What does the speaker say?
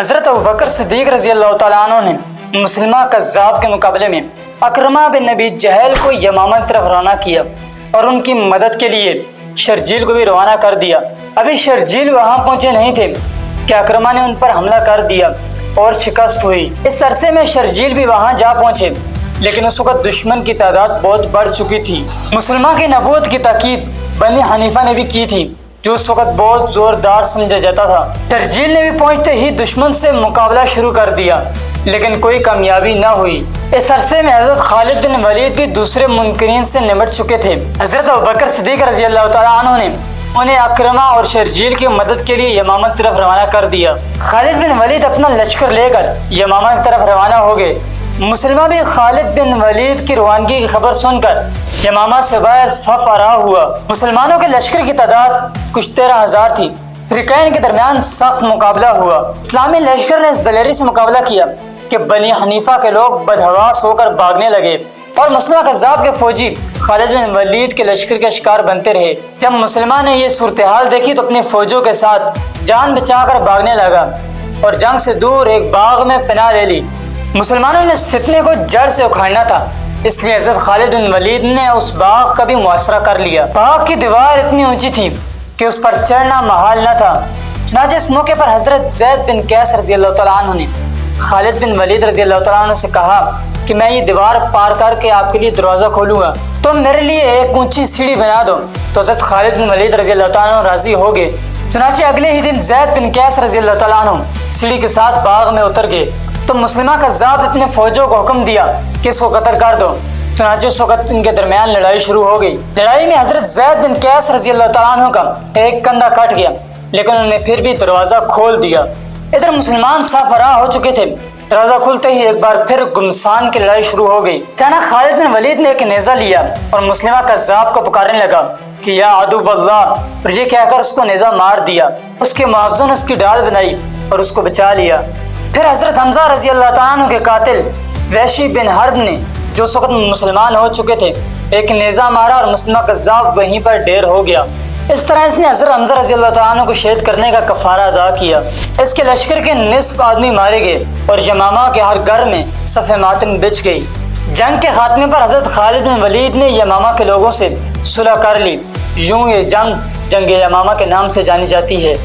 حضرت ابوبکر صدیق رضی اللہ تعالیٰ عنہ نے مسلمہ کذاب کے مقابلے میں اکرمہ بن ابی جہل کو یمامہ کی طرف روانہ کیا اور ان کی مدد کے لیے شرجیل کو بھی روانہ کر دیا۔ ابھی شرجیل وہاں پہنچے نہیں تھے کہ اکرمہ نے ان پر حملہ کر دیا اور شکست ہوئی۔ اس عرصے میں شرجیل بھی وہاں جا پہنچے، لیکن اس وقت دشمن کی تعداد بہت بڑھ چکی تھی۔ مسلمہ کی نبوت کی تاکید بنی حنیفہ نے بھی کی تھی، جو اس وقت بہت زوردار سمجھا جاتا تھا۔ شرجیل نے بھی پہنچتے ہی دشمن سے مقابلہ شروع کر دیا، لیکن کوئی کامیابی نہ ہوئی۔ اس عرصے میں حضرت خالد بن ولید بھی دوسرے منکرین سے نمٹ چکے تھے۔ حضرت ابوبکر صدیق رضی اللہ تعالیٰ عنہ نے انہیں اکرمہ اور شرجیل کی مدد کے لیے یمامہ کی طرف روانہ کر دیا۔ خالد بن ولید اپنا لشکر لے کر یمامہ کی طرف روانہ ہو گئے۔ مسلمہ بھی خالد بن ولید کی روانگی کی خبر سن کر یمامہ سے باہر صف آراہ ہوا۔ مسلمانوں کے لشکر کی تعداد کچھ 13,000 تھی۔ فریقین کے درمیان سخت مقابلہ ہوا۔ اسلامی لشکر نے اس دلیری سے مقابلہ کیا کہ بنی حنیفہ کے لوگ بدحواس ہو کر بھاگنے لگے اور مسلمہ کذاب کے فوجی خالد بن ولید کے لشکر کے شکار بنتے رہے۔ جب مسلمہ نے یہ صورتحال دیکھی تو اپنی فوجوں کے ساتھ جان بچا کر بھاگنے لگا اور جنگ سے دور ایک باغ میں پناہ لے لی۔ مسلمانوں نے اس فتنے کو جڑ سے اکھاڑنا تھا، اس لیے حضرت خالد بن ولید نے اس باغ کا بھی محاصرہ کر لیا۔ باغ کی دیوار اتنی اونچی تھی کہ اس پر چڑھنا محال نہ تھا۔ چنانچہ اس موقع پر حضرت زید بن قیس رضی اللہ تعالیٰ عنہ نے خالد بن ولید رضی اللہ تعالیٰ عنہ سے کہا کہ میں یہ دیوار پار کر کے آپ کے لیے دروازہ کھولوں گا، تم میرے لیے ایک اونچی سیڑھی بنا دو۔ تو حضرت خالد بن ولید رضی اللہ تعالیٰ عنہ راضی ہو گئے۔ چنانچہ اگلے ہی دن زید بن قیس رضی اللہ تعالیٰ عنہ سیڑھی کے ساتھ باغ میں اتر گئے تو مسلمہ کذاب اپنے فوجوں کو حکم دیا کہ اس کو قتل کر دو۔ چنانچہ اس وقت ان کے درمیان لڑائی شروع ہو گئی۔ لڑائی میں حضرت زید بن قیس رضی اللہ تعالیٰ عنہ کا ایک کندھا کٹ گیا، لیکن انہوں نے پھر بھی دروازہ کھول دیا۔ ادھر مسلمان صف آراہ ہو چکے تھے۔ دروازہ کھلتے ہی ایک بار پھر گمسان کی لڑائی شروع ہو گئی۔ اچانک خالد بن ولید نے ایک نیزہ لیا اور مسلمہ کذاب کو پکارنے لگا کہ یا عدو اللہ، اور یہ کہہ کر اس کو نیزہ مار دیا۔ اس کے معاوضہ نے اس کی ڈال بنائی اور اس کو بچا لیا۔ پھر حضرت حمزہ رضی اللہ تعالیٰ عنہ کے قاتل وحشی بن حرب نے، جو اس وقت مسلمان ہو چکے تھے، ایک نیزہ مارا اور مسلمہ کذاب وہیں پر ڈھیر ہو گیا۔ اس طرح اس نے حضرت حمزہ رضی اللہ تعالیٰ عنہ کو شہید کرنے کا کفارہ ادا کیا۔ اس کے لشکر کے نصف آدمی مارے گئے اور یمامہ کے ہر گھر میں صف ماتم بچ گئی۔ جنگ کے خاتمے پر حضرت خالد بن ولید نے یمامہ کے لوگوں سے صلح کر لی۔ یوں یہ جنگ یمامہ کے نام سے جانی جاتی ہے۔